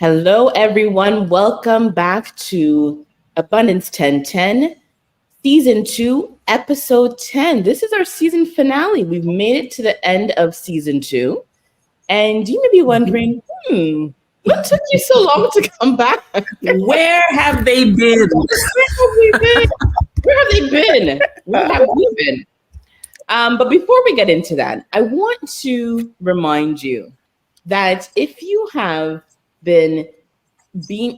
Hello, everyone. Welcome back to Abundance 1010, Season 2, Episode 10. This is our season finale. We've made it to the end of Season 2. And you may be wondering, what took you so long to come back? Where have they been? Where have we been? Where have they been? Where have we been? But before we get into that, I want to remind you that if you been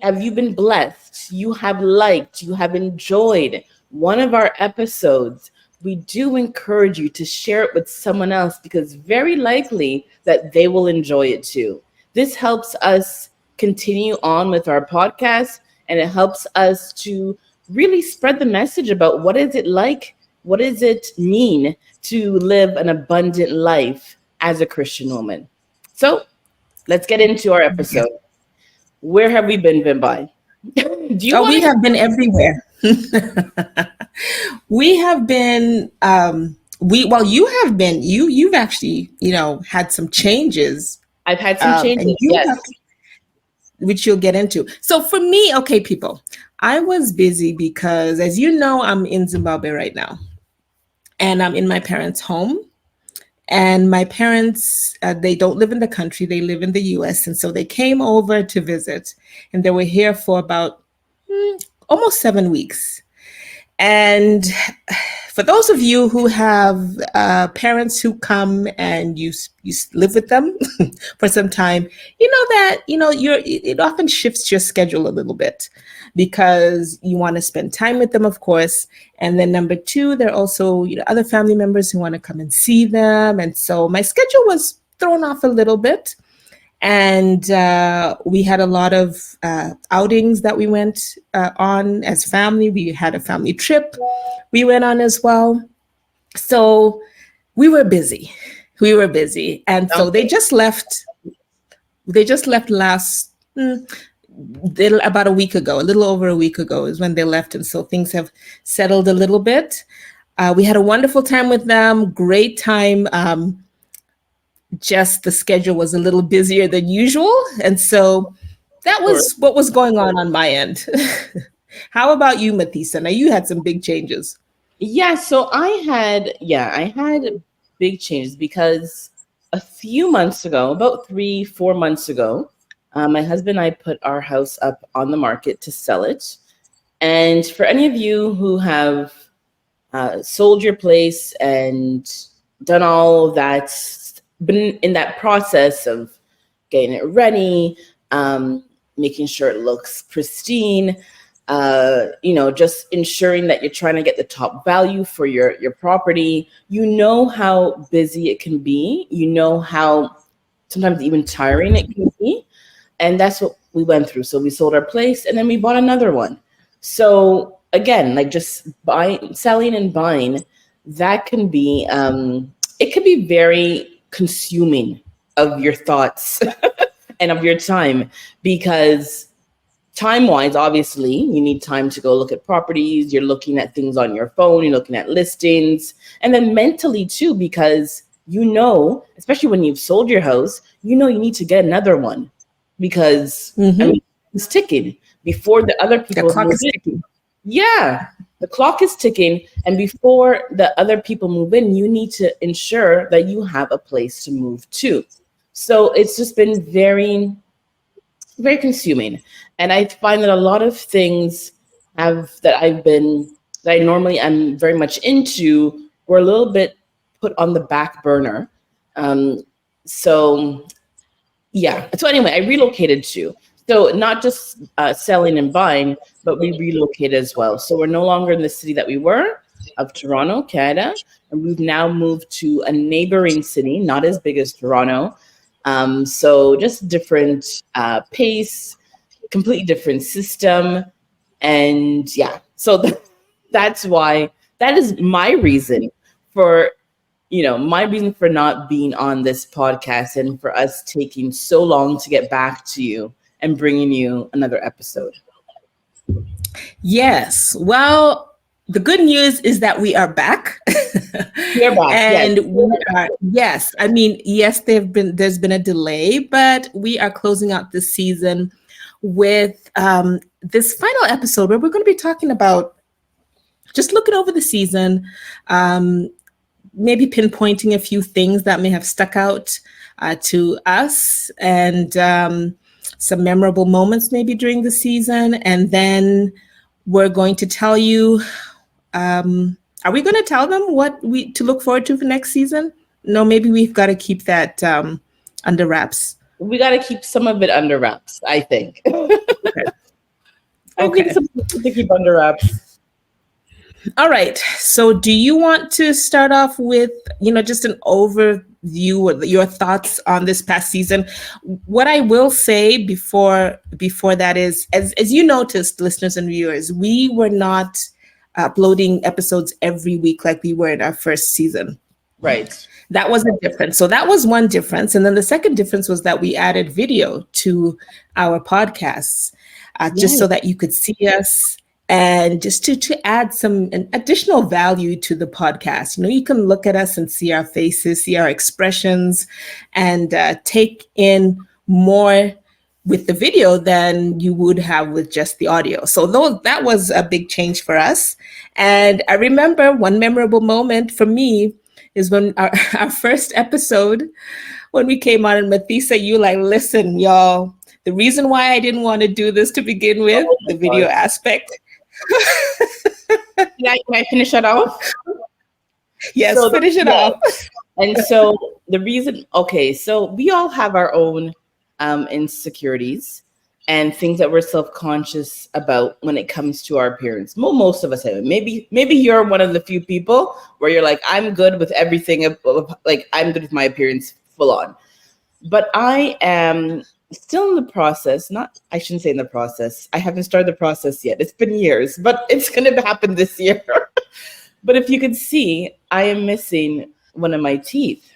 have you been blessed, you have liked, you have enjoyed one of our episodes, we do encourage you to share it with someone else because very likely that they will enjoy it too. This helps us continue on with our podcast, and it helps us to really spread the message about what is it like, what does it mean to live an abundant life as a Christian woman. So let's get into our episode. Where have we been, Vimbai? We have been everywhere. We have been. You have been. You've actually, had some changes. I've had some changes. Yes. Which you'll get into. So for me, okay, people, I was busy because, as you know, I'm in Zimbabwe right now, and I'm in my parents' home. And my parents, they don't live in the country, they live in the US. And so they came over to visit, and they were here for about almost 7 weeks. And for those of you who have parents who come and you live with them for some time, you know that, it often shifts your schedule a little bit because you want to spend time with them, of course. And then number two, there are also, other family members who want to come and see them. And so my schedule was thrown off a little bit. And we had a lot of outings that we went on as family. We had a family trip we went on as well. So we were busy. And so they just left. They just left about a week ago, a little over a week ago is when they left. And so things have settled a little bit. We had a wonderful time with them, great time. Just the schedule was a little busier than usual. And so that was what was going on my end. How about you, Mathisa? Now you had some big changes. Yeah, so I had big changes because a few months ago, about 3-4 months ago, my husband and I put our house up on the market to sell it. And for any of you who have sold your place and done all of that, been in that process of getting it ready, making sure it looks pristine, just ensuring that you're trying to get the top value for your property. You know how busy it can be. You know how sometimes even tiring it can be. And that's what we went through. So we sold our place and then we bought another one. So again, like just selling and buying, that can be, it can be very consuming of your thoughts and of your time, because time-wise, obviously, you need time to go look at properties. You're looking at things on your phone. You're looking at listings. And then mentally, too, because especially when you've sold your house, you need to get another one because it's ticking before the other people. The clock is ticking. Yeah, the clock is ticking. And before the other people move in, you need to ensure that you have a place to move to. So it's just been very, very consuming. And I find that a lot of things that I normally am very much into were a little bit put on the back burner. So anyway, I relocated too. So not just selling and buying, but we relocated as well. So we're no longer in the city that we were of Toronto, Canada, and we've now moved to a neighboring city, not as big as Toronto. So just different pace, completely different system. And so that's why, that is my reason for not being on this podcast and for us taking so long to get back to you and bringing you another episode. Yes. Well, the good news is that we are back. We're back. And yes. I mean, yes, there's been a delay, but we are closing out this season with this final episode where we're going to be talking about just looking over the season, maybe pinpointing a few things that may have stuck out to us, and some memorable moments maybe during the season. And then we're going to tell you, are we going to tell them what we to look forward to for next season? No, maybe we've got to keep that under wraps. We got to keep some of it under wraps, I think. Okay. I think some to keep under wraps. All right. So do you want to start off with, just an overview or your thoughts on this past season? What I will say before that is, as you noticed, listeners and viewers, we were not uploading episodes every week like we were in our first season. Right. That was a difference. So that was one difference. And then the second difference was that we added video to our podcasts, just so that you could see us, and just to add an additional value to the podcast. You can look at us and see our faces, see our expressions, and take in more with the video than you would have with just the audio. So that was a big change for us. And I remember one memorable moment for me is when our first episode, when we came on, and Mathisa, you listen, y'all, the reason why I didn't want to do this to begin with, the video aspect. Can I finish that off? Yes, finish it off. And so the reason, so we all have our own insecurities and things that we're self-conscious about when it comes to our appearance. Most of us have it. Maybe you're one of the few people where you're like, I'm good with everything, I'm good with my appearance full on. But I am still in the process. I shouldn't say in the process. I haven't started the process yet. It's been years, but it's going to happen this year. But if you could see, I am missing one of my teeth.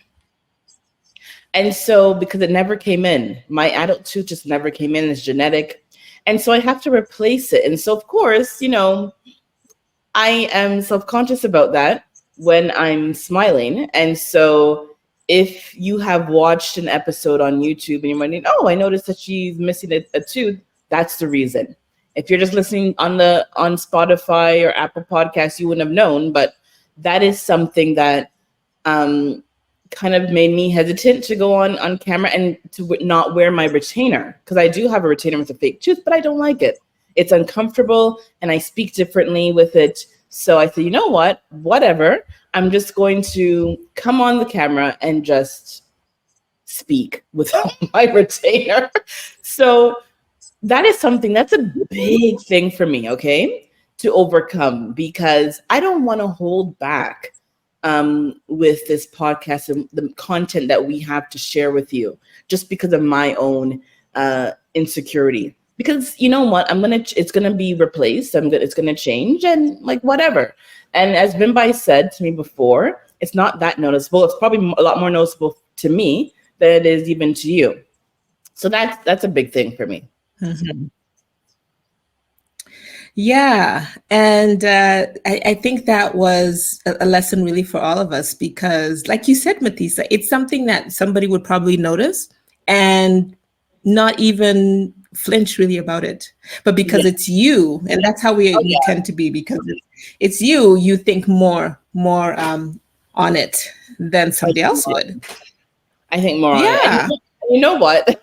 And so, because it never came in, my adult tooth just never came in. It's genetic. And so I have to replace it. And so, of course, I am self-conscious about that when I'm smiling. And so if you have watched an episode on YouTube and you're wondering, I noticed that she's missing a tooth, that's the reason. If you're just listening on Spotify or Apple Podcasts, you wouldn't have known. But that is something that kind of made me hesitant to go on camera and to not wear my retainer, because I do have a retainer with a fake tooth, but I don't like it. It's uncomfortable and I speak differently with it. So I said, you know what, whatever. I'm just going to come on the camera and just speak without my retainer. So that is something that's a big thing for me, to overcome, because I don't want to hold back with this podcast and the content that we have to share with you, just because of my own insecurity. Because you know what, it's gonna be replaced. It's gonna change, and whatever. And as Bimbai said to me before, it's not that noticeable. It's probably a lot more noticeable to me than it is even to you. So that's a big thing for me. Mm-hmm. Yeah. And I think that was a lesson really for all of us, because like you said, Mathisa, it's something that somebody would probably notice and not even flinch really about it. But because it's you, and that's how we tend to be, because it's you think more on it than somebody else would. I think more on it. And you know what?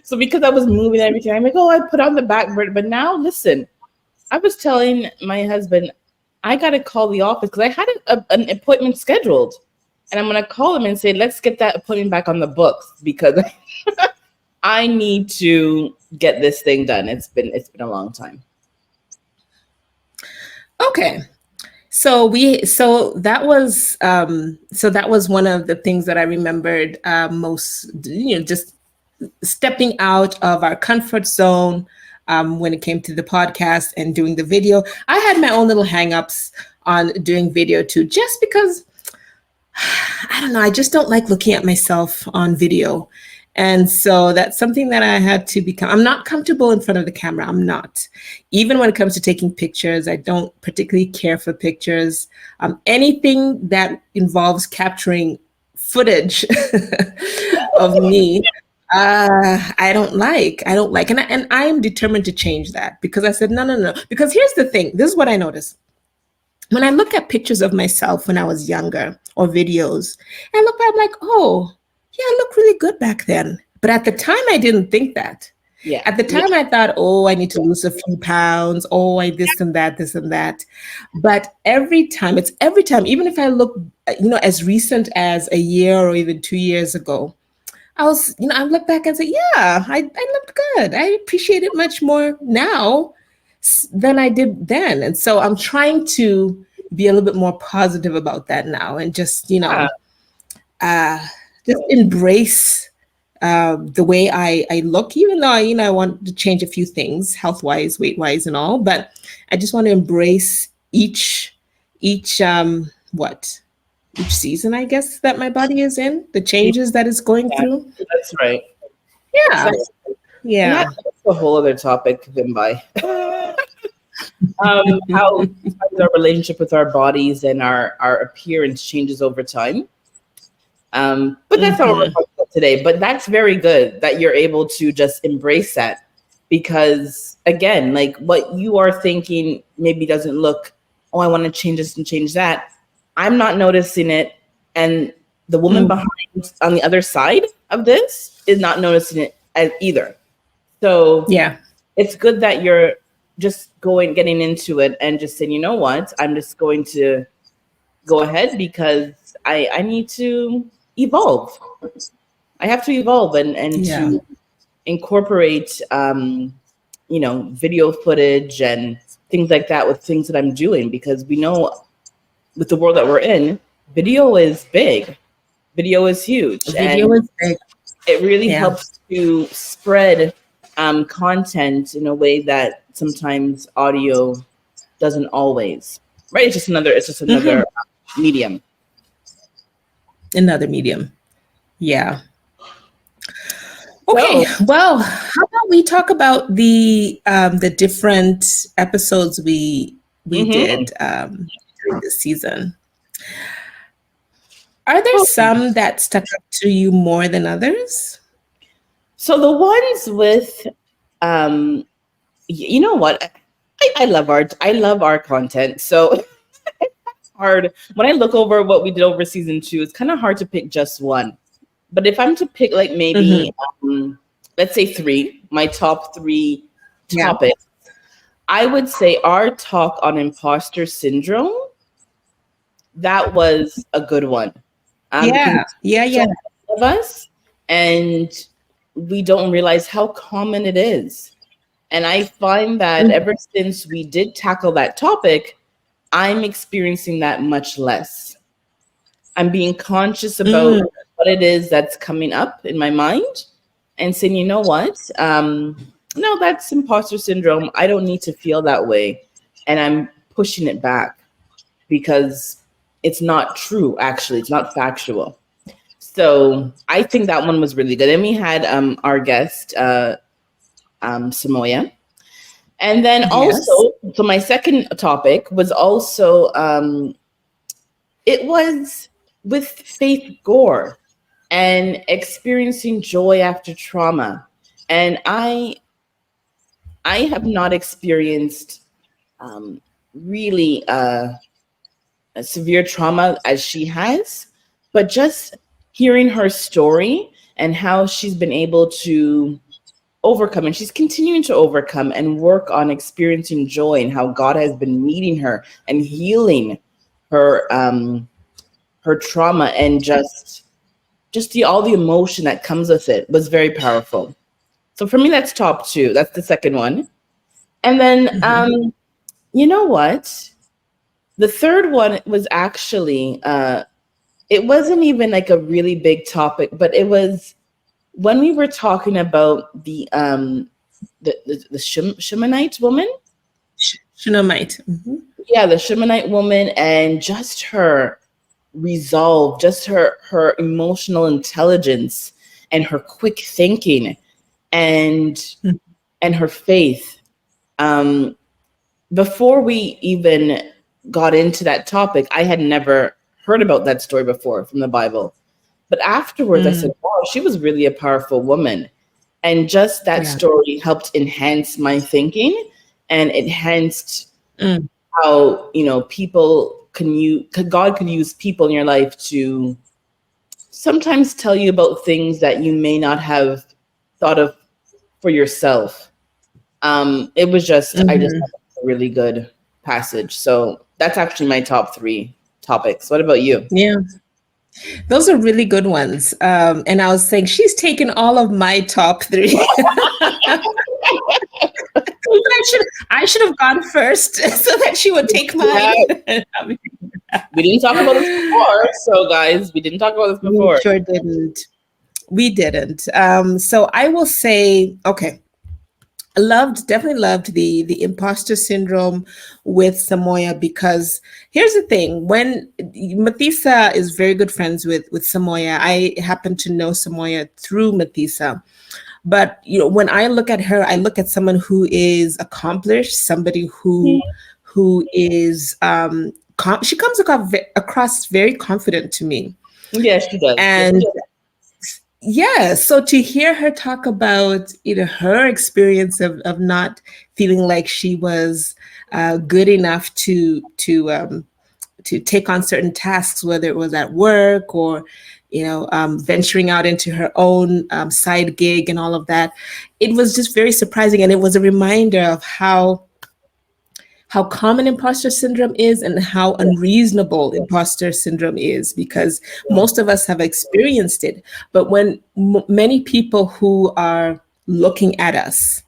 So because I was moving everything, I'm like, I put on the back burner. But now, listen, I was telling my husband, I got to call the office because I had an appointment scheduled. And I'm going to call him and say, let's get that appointment back on the books, because I need to get this thing done. It's been a long time. Okay. So that was one of the things that I remembered most, just stepping out of our comfort zone when it came to the podcast and doing the video. I had my own little hangups on doing video too, just because, I don't know, I just don't like looking at myself on video. And so that's something that I had to become. I'm not comfortable in front of the camera. I'm not. Even when it comes to taking pictures, I don't particularly care for pictures. Anything that involves capturing footage of me, I don't like, and I am determined to change that because I said, no, no, no. Because here's the thing. This is what I noticed. When I look at pictures of myself when I was younger or videos, I look back, I'm like, oh, yeah, I look really good back then. But at the time, I didn't think that. Yeah. At the time, I thought, oh, I need to lose a few pounds. Oh, I this and that, this and that. But it's every time, even if I look, as recent as a year or even 2 years ago, I look back and say, yeah, I looked good. I appreciate it much more now than I did then. And so I'm trying to be a little bit more positive about that now and just, Yeah. just embrace the way I look, even though I want to change a few things, health wise, weight wise, and all. But I just want to embrace each each season, I guess, that my body is in, the changes that it's going Yeah, through. that's right. Yeah, Exactly. And yeah. that's a whole other topic, Vimbai. How our relationship with our bodies and our appearance changes over time. But that's not what we're Mhm. talking about today. But that's very good that you're able to just embrace that because, again, like what you are thinking maybe doesn't look, oh, I want to change this and change that. I'm not noticing it. And the woman Mm. behind on the other side of this is not noticing it as either. So Yeah. it's good that you're just getting into it and just saying, you know what, I'm just going to go ahead because I need to evolve. I have to evolve and Yeah. to incorporate, video footage and things like that with things that I'm doing because we know with the world that we're in, video is big, video is huge, Video and is big. it really Yeah. helps to spread content in a way that sometimes audio doesn't always. Right? It's just Mhm. another medium. Another medium. Yeah. Okay. So, Well, how about we talk about the different episodes we mhm. did during this season? Are there some that stuck up to you more than others? So the ones with, um, you know what? I love art. I love our content. So hard when I look over what we did over season 2. It's kind of hard to pick just one. But if I'm to pick, like maybe, Hmm. let's say three, my top three Yeah. topics, I would say our talk on imposter syndrome. That was a good one, because Yeah. Yeah. so Yeah. many of us, and we don't realize how common it is. And I find that Mhm. ever since we did tackle that topic, I'm experiencing that much less. I'm being conscious about Mm. what it is that's coming up in my mind and saying, you know what? No, that's imposter syndrome. I don't need to feel that way. And I'm pushing it back because it's not true, actually. It's not factual. So I think that one was really good. And we had our guest, Samoya. And then Yes. also, so my second topic was also, it was with Faith Gore and experiencing joy after trauma. And I have not experienced really a severe trauma as she has, but just hearing her story and how she's been able to overcome and she's continuing to overcome and work on experiencing joy and how God has been meeting her and healing her trauma and just all the emotion that comes with it was very powerful. So for me, that's top two. That's the second one. And then, Hmm. you know what? The third one was actually, it wasn't even like a really big topic, but it was when we were talking about the Shemanite woman. Shunammite. Hmm. Yeah, the Shemanite woman and just her resolve, just her emotional intelligence and her quick thinking and and her faith. Um, Before we even got into that topic, I had never heard about that story before from the Bible. But afterwards, I said, Mm. wow, she was really a powerful woman. And just that Yeah. story helped enhance my thinking and enhanced Mm. how, people God could use people in your life to sometimes tell you about things that you may not have thought of for yourself. It was just, I just Mhm. thought it was a really good passage. So that's actually my top three topics. What about you? Yeah. Those are really good ones. And I was saying she's taken all of my top three. I should have gone first so that she would take Yeah, mine. we didn't talk about this before. So, guys, we didn't talk about this We before. sure didn't. We didn't. So I will say, okay, definitely loved the imposter syndrome with Samoya, because here's the thing: when Mathisa is very good friends with Samoya, I happen to know Samoya through Mathisa. But when I look at her, I look at someone who is accomplished, somebody who is she comes across very confident to me. Yes, she does. Yes, she And does. yeah, so to hear her talk about her experience of not feeling like she was good enough to take on certain tasks, whether it was at work or venturing out into her own side gig and all of that, it was just very surprising, and it was a reminder of how common imposter syndrome is and how unreasonable imposter syndrome is, because most of us have experienced it. But when many people who are looking at us,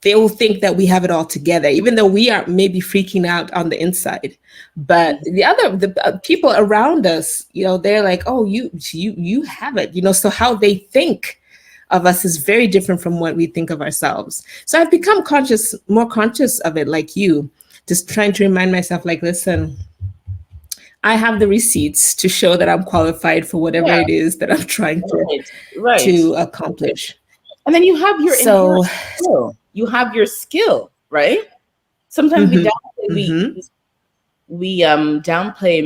they will think that we have it all together, even though we are maybe freaking out on the inside. But the people around us, they're like, oh, you have it, so how they think of us is very different from what we think of ourselves. So I've become more conscious of it, like you, just trying to remind myself, like, listen, I have the receipts to show that I'm qualified for whatever Yeah, it is that I'm trying right, right. to accomplish. And then you have your inherent So, skill. You have your skill, right? Sometimes we mhm, downplay, mhm, downplay,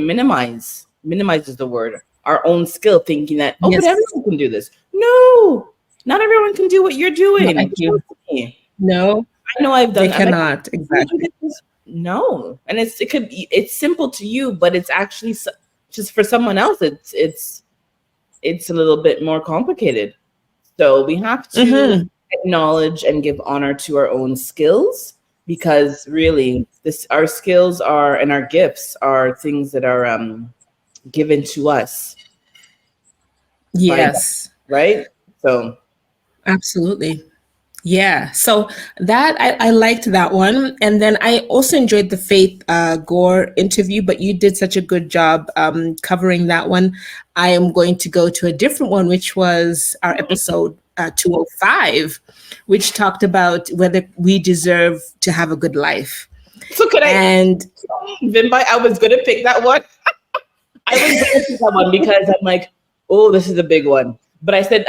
minimize is the word, our own skill, thinking that, oh, but yes, everyone can do this. No, not everyone can do what you're not doing. like you. Trust me. No, I know I've they done. I'm like, cannot. "Can you Exactly. do this?" No, and it's simple to you, but it's actually just for someone else. It's a little bit more complicated. So we have to Hmm. acknowledge and give honor to our own skills, because really our skills are, and our gifts are things that are given to us by God, Yes, right? So absolutely. Yeah, so that I liked that one, and then I also enjoyed the Faith Gore interview. But you did such a good job covering that one. I am going to go to a different one, which was our episode 205, which talked about whether we deserve to have a good life. so could I, And Vimbai, I was gonna pick that one. I was gonna pick that one because I'm like, oh, this is a big one. But I said,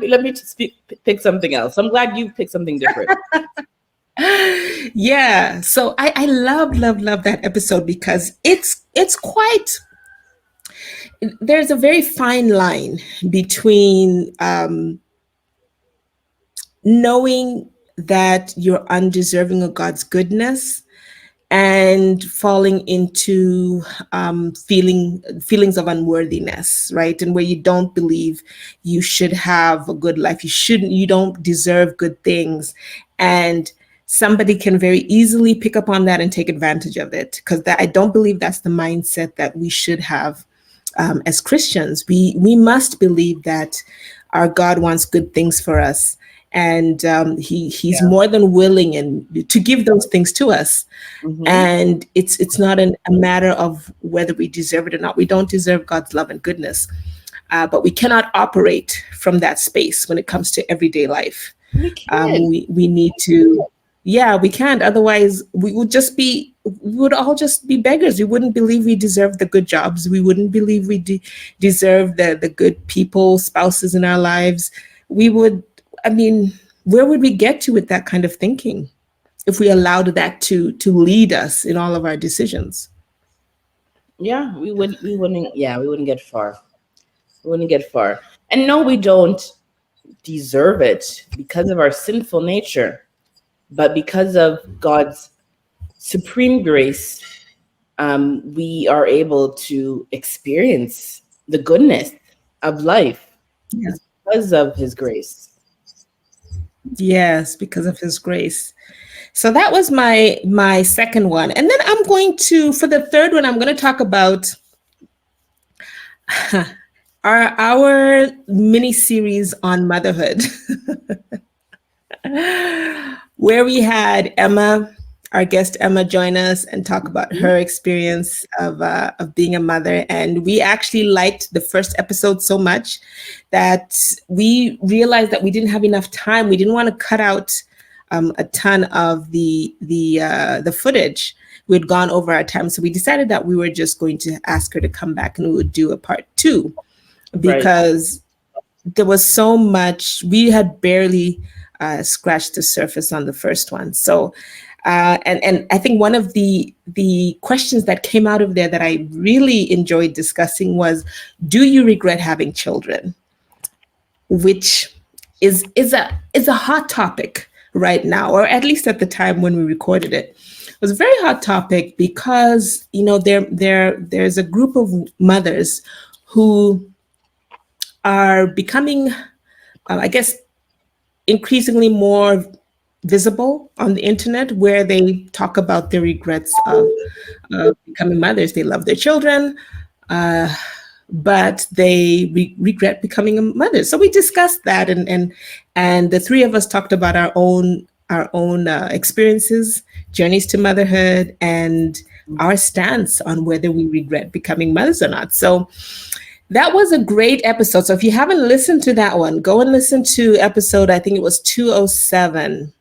let me just pick something else. I'm glad you picked something different. yeah, so I love that episode, because it's quite, there's a very fine line between knowing that you're undeserving of God's goodness and falling into feelings of unworthiness, right? And where you don't believe you should have a good life, you don't deserve good things, and somebody can very easily pick up on that and take advantage of it. Because I don't believe that's the mindset that we should have as Christians. We must believe that our God wants good things for us, and he's Yeah. more than willing and to give those things to us. Hmm. And it's not a matter of whether we deserve it or not. We don't deserve God's love and goodness, but we cannot operate from that space when it comes to everyday life. We can. We need to, yeah, we can't. Otherwise, we would all just be beggars. We wouldn't believe we deserve the good jobs. We wouldn't believe we deserve the good people, spouses in our lives. We would, I mean, where would we get to with that kind of thinking if we allowed that to lead us in all of our decisions? Yeah, we wouldn't. Yeah, we wouldn't get far. We wouldn't get far. And no, we don't deserve it because of our sinful nature, but because of God's supreme grace, we are able to experience the goodness of life. Yeah. It's because of His grace. Yes, because of His grace. So that was my second one. And then I'm going to, for the third one, I'm going to talk about our mini series on motherhood, where we had Emma, our guest Emma, join us and talk about her experience of being a mother. And we actually liked the first episode so much that we realized that we didn't have enough time. We didn't want to cut out a ton of the footage. We had gone over our time, so we decided that we were just going to ask her to come back and we would do a part 2, because there was so much. We had barely scratched the surface on the first one. So, and I think one of the questions that came out of there that I really enjoyed discussing was, do you regret having children? Which is a hot topic right now, or at least at the time when we recorded it. It was a very hot topic because, you know, there's a group of mothers who are becoming, I guess, increasingly more visible on the internet, where they talk about their regrets of becoming mothers. They love their children, but they regret becoming a mother. So we discussed that, and the three of us talked about our own experiences, journeys to motherhood, and our stance on whether we regret becoming mothers or not. So that was a great episode. So if you haven't listened to that one, go and listen to episode, I think it was 207,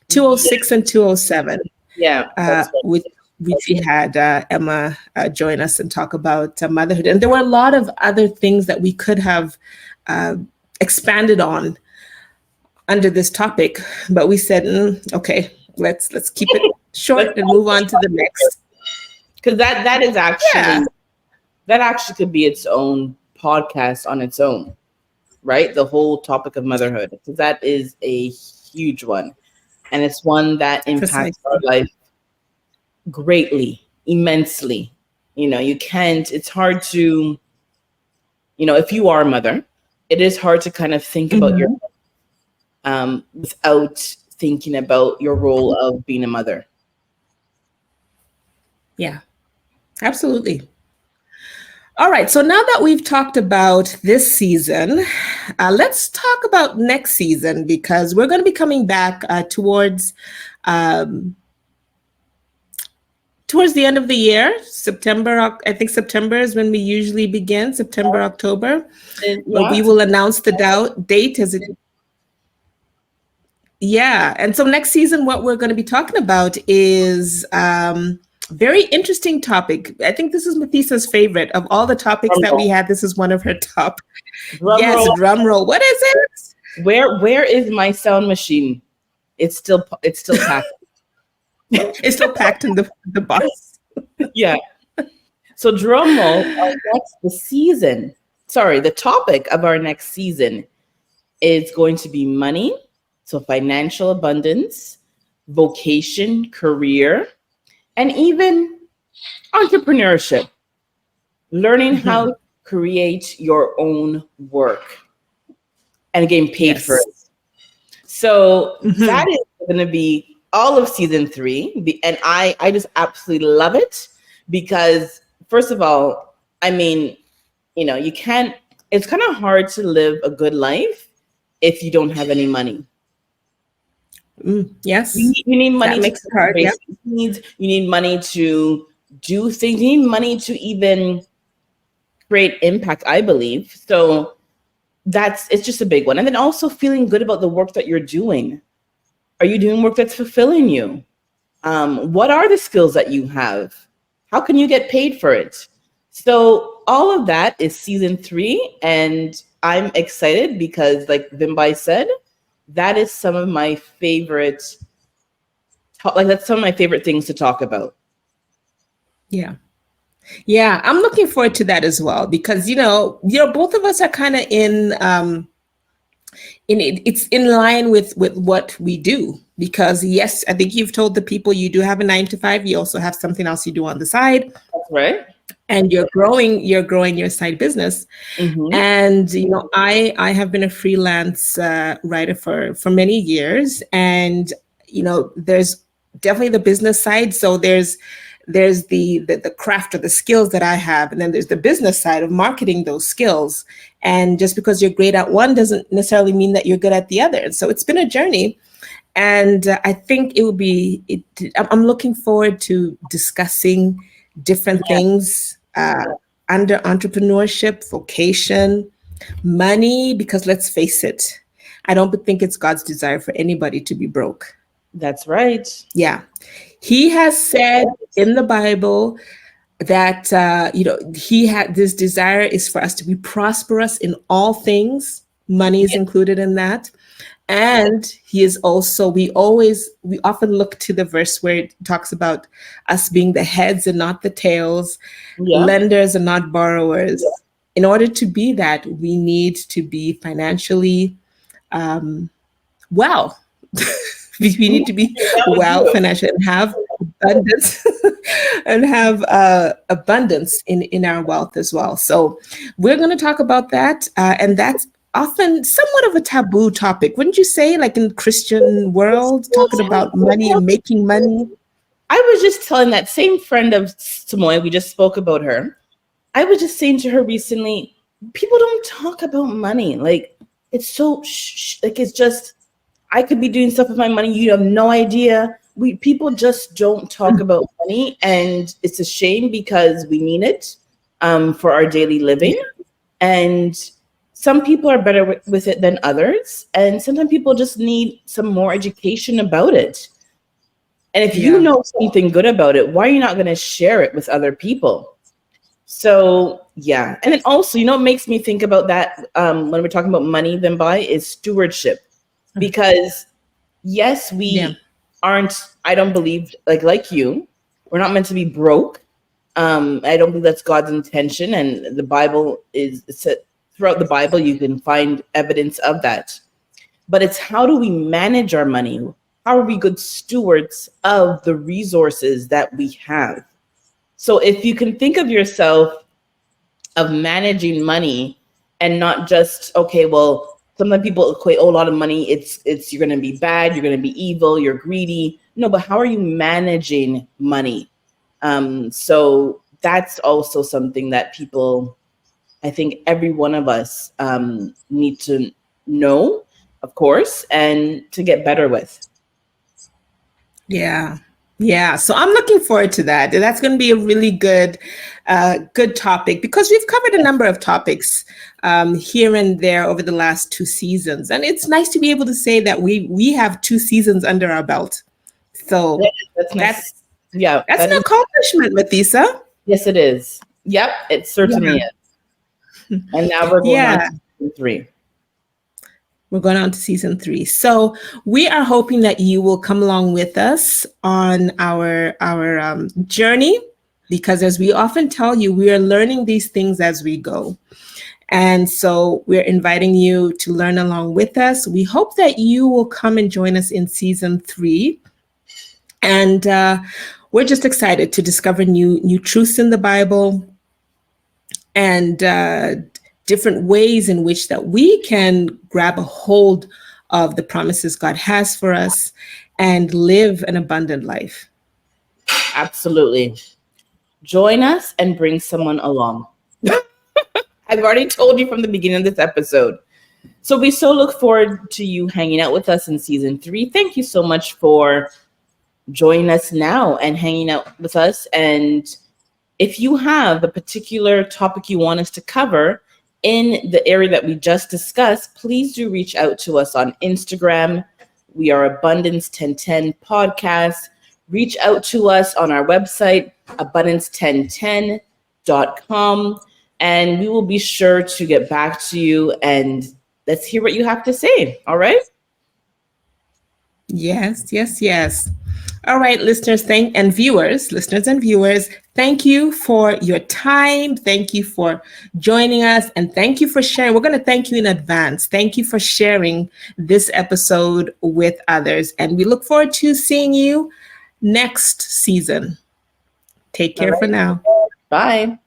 206 and 207. Yeah. Which we had Emma join us and talk about motherhood. And there were a lot of other things that we could have expanded on under this topic, but we said, okay, let's keep it short and move on to the next. Because that is actually, that actually could be its own podcast on its own, right? The whole topic of motherhood, because that is a huge one. And it's one that impacts our life greatly, immensely. You know, it's hard to, you know, if you are a mother, it is hard to kind of think about your without thinking about your role of being a mother. Yeah, absolutely. All right, so now that we've talked about this season, let's talk about next season, because we're going to be coming back towards the end of the year. September, I think September is when we usually begin, September, October. But we will announce the date as it. Yeah, and so next season, what we're going to be talking about is very interesting topic. I think this is Mathisa's favorite of all the topics that we had. This is one of her top. Drum roll. What is it? Where is my sound machine? It's still packed. It's still packed in the box. Yeah. So drum roll. The topic of our next season is going to be money. So financial abundance, vocation, career, and even entrepreneurship. Learning how to create your own work and getting paid for it. So that is going to be all of season 3. And I just absolutely love it because, first of all, I mean, you know, it's kind of hard to live a good life if you don't have any money. Yes. You need money. That makes it hard. Yeah. You need money to do things. You need money to even create impact, I believe. So it's just a big one. And then also feeling good about the work that you're doing. Are you doing work that's fulfilling you? What are the skills that you have? How can you get paid for it? So all of that is season 3. And I'm excited because, like Vimbai said, that is some of my favorite, that's some of my favorite things to talk about. Yeah. Yeah, I'm looking forward to that as well because both of us are kind of in it, it's in line with what we do because yes, I think you've told the people you do have a 9 to 5. You also have something else you do on the side, That's right. and you're growing your side business. Mm-hmm. And I have been a freelance writer for many years, and there's definitely the business side. So there's the craft or the skills that I have, and then there's the business side of marketing those skills. And just because you're great at one doesn't necessarily mean that you're good at the other. So it's been a journey, and I think it will be. I'm looking forward to discussing different Yeah, things under entrepreneurship, vocation, money. Because let's face it, I don't think it's God's desire for anybody to be broke. that's right. Yeah, He has said in the Bible that He had this desire is for us to be prosperous in all things. Money is Yeah, included in that. And he is also, we often look to the verse where it talks about us being the heads and not the tails, yeah, lenders and not borrowers. In order to be that, we need to be financially um, well. We need to be that would well do. financially and have abundance and have abundance in our wealth as well. So we're going to talk about that, and that's often somewhat of a taboo topic, wouldn't you say? Like in Christian world, talking about money and making money. I was just telling that same friend of Samoy, we just spoke about her. I was just saying to her recently, people don't talk about money. Like it's so like it's just I could be doing stuff with my money. You have no idea. We people just don't talk about money, and it's a shame because we need it for our daily living. And some people are better with it than others, and sometimes people just need some more education about it. And if you Yeah. know something good about it, why are you not going to share it with other people? So yeah, and then also, it makes me think about that when we're talking about money, then buy is stewardship, because yes, Yeah. we aren't. I don't believe like you, we're not meant to be broke. I don't believe that's God's intention, and the Bible is throughout the Bible you can find evidence of that. But it's how do we manage our money? How are we good stewards of the resources that we have? So if you can think of yourself of managing money and not just, okay, well, sometimes people equate, a lot of money, it's you're gonna be bad, you're gonna be evil, you're greedy. No, but how are you managing money? So that's also something that people, I think every one of us need to know, of course, and to get better with. Yeah. Yeah. So I'm looking forward to that. That's going to be a really good topic because we've covered a number of topics here and there over the last 2 seasons, and it's nice to be able to say that we have 2 seasons under our belt. So Yeah, that's nice. that's Yeah, that's that an is. accomplishment, Mathisa. Yes, it is. Yep, it certainly Yeah. is. And now we're going on to Yeah. season 3. We're going on to season 3. So we are hoping that you will come along with us on our journey, because as we often tell you, we are learning these things as we go. And so we're inviting you to learn along with us. We hope that you will come and join us in season 3. And we're just excited to discover new truths in the Bible, and different ways in which that we can grab a hold of the promises God has for us and live an abundant life. Absolutely. Join us and bring someone along. I've already told you from the beginning of this episode. So we so look forward to you hanging out with us in season 3. Thank you so much for joining us now and hanging out with us. And if you have a particular topic you want us to cover in the area that we just discussed, please do reach out to us on Instagram. We are Abundance 1010 Podcast. Reach out to us on our website, abundance1010.com, and we will be sure to get back to you and let's hear what you have to say. All right? Yes, yes, yes. All right, listeners, listeners and viewers, thank you for your time. Thank you for joining us and thank you for sharing. We're going to thank you in advance. Thank you for sharing this episode with others. And we look forward to seeing you next season. Take All care for right. now. Bye.